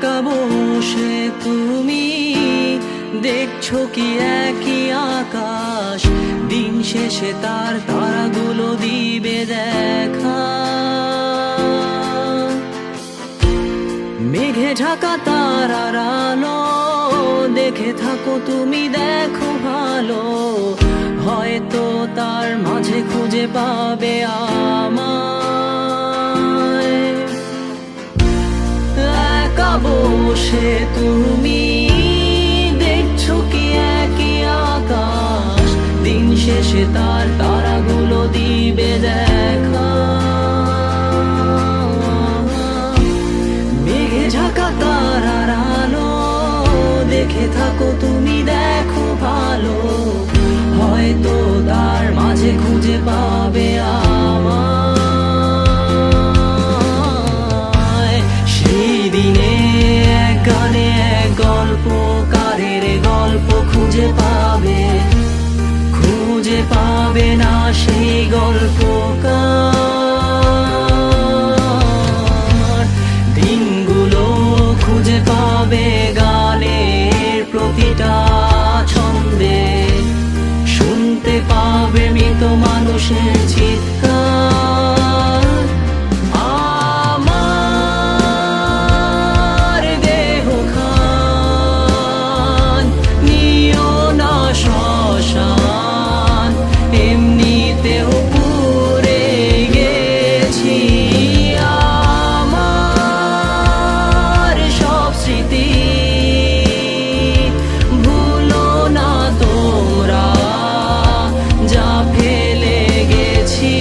একা বসে তুমি দেখছো কি একই আকাশ, দিন শেষে তার তারাগুলো দিবে দেখা। মেঘে ঢাকা তারার আলো দেখে থাকো তুমি, দেখো ভালো, হয়তো তার মাঝে খুঁজে পাবে আমায়। একা বসে তুমি দেখছো কি একই আকাশ, দিন শেষে তার তারাগুলো দিবে দেখা। মেঘে ঢাকা তারার আলো দেখে থাকো তুমি, দেখো ভালো, হয়তো তার মাঝে খুঁজে পাবে আমায়। সেই দিনে এক গানে এক গল্পকারের গল্প খুঁজে পাবে, খুঁজে পাবে না সেই গল্পকার। দিনগুলো খুঁজে পাবে গানের প্রতিটা ছন্দে, শুনতে পাবে মৃত মানুষের চিৎকার। আমার দেহ খান নিও না শ্মশান, এমনিতেও পুড়ে গেছি। আমার সব স্মৃতি ভুলো না তোমরা, যা ফেলে গেছি।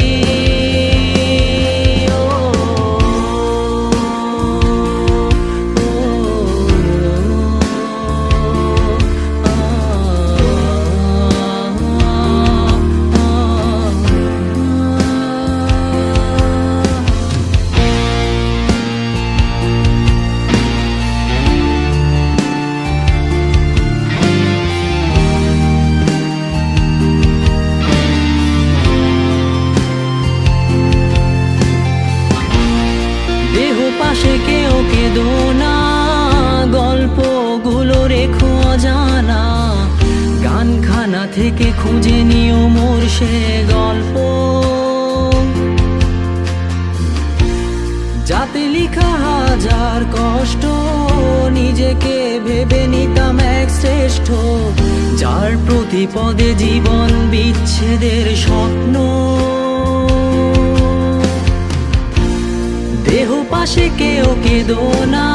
পাশে কেউ কেঁদো না, গল্পগুলো রেখো অজানা, গানখানা থেকে খুঁজে নিও মোর সে গল্প, যাতে লিখা হাজার কষ্ট নিজেকে ভেবে নিতাম এক শ্রেষ্ঠ, যার প্রতি পদে জীবন বিচ্ছেদের স্বপ্ন। দেহ পাশে কেউ কেঁদো না,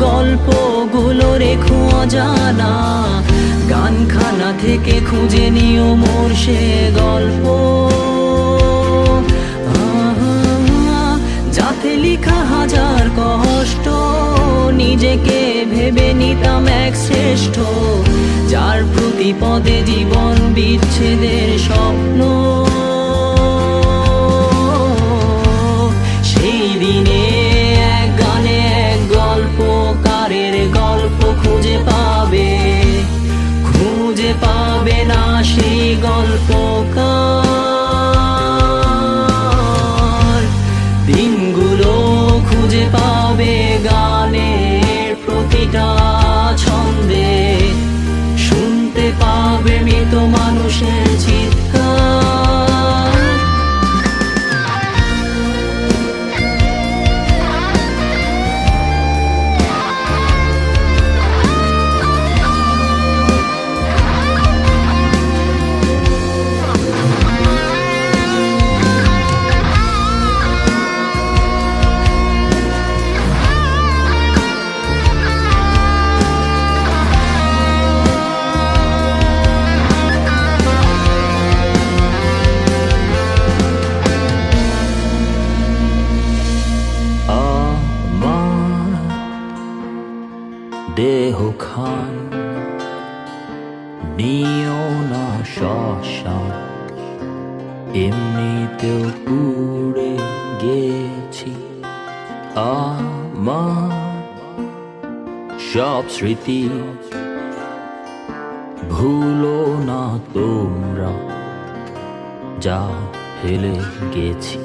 গল্পগুলো রেখো অজানা, গানখানা থেকে খুঁজে নিও মোর সে গল্প, যাতে লিখা হাজার কষ্ট নিজেকে ভেবে নিতাম এক শ্রেষ্ঠ, যার প্রতি পদে জীবন বিচ্ছেদের স্বপ্ন। সেই দিনে এক গানে এক গল্পকারের গল্প খুঁজে পাবে, খুঁজে পাবে না সেই গল্পকার। দিনগুলো খুঁজে পাবে গানের প্রতিটা ছন্দে, শুনতে পাবে মৃত মানুষের চিৎকার। দেহ খান নিও না শ্মশান, এমনিতেও পুড়ে গেছি। আমার সব স্মৃতি ভুলো না তোমরা, যা ফেলে গেছি।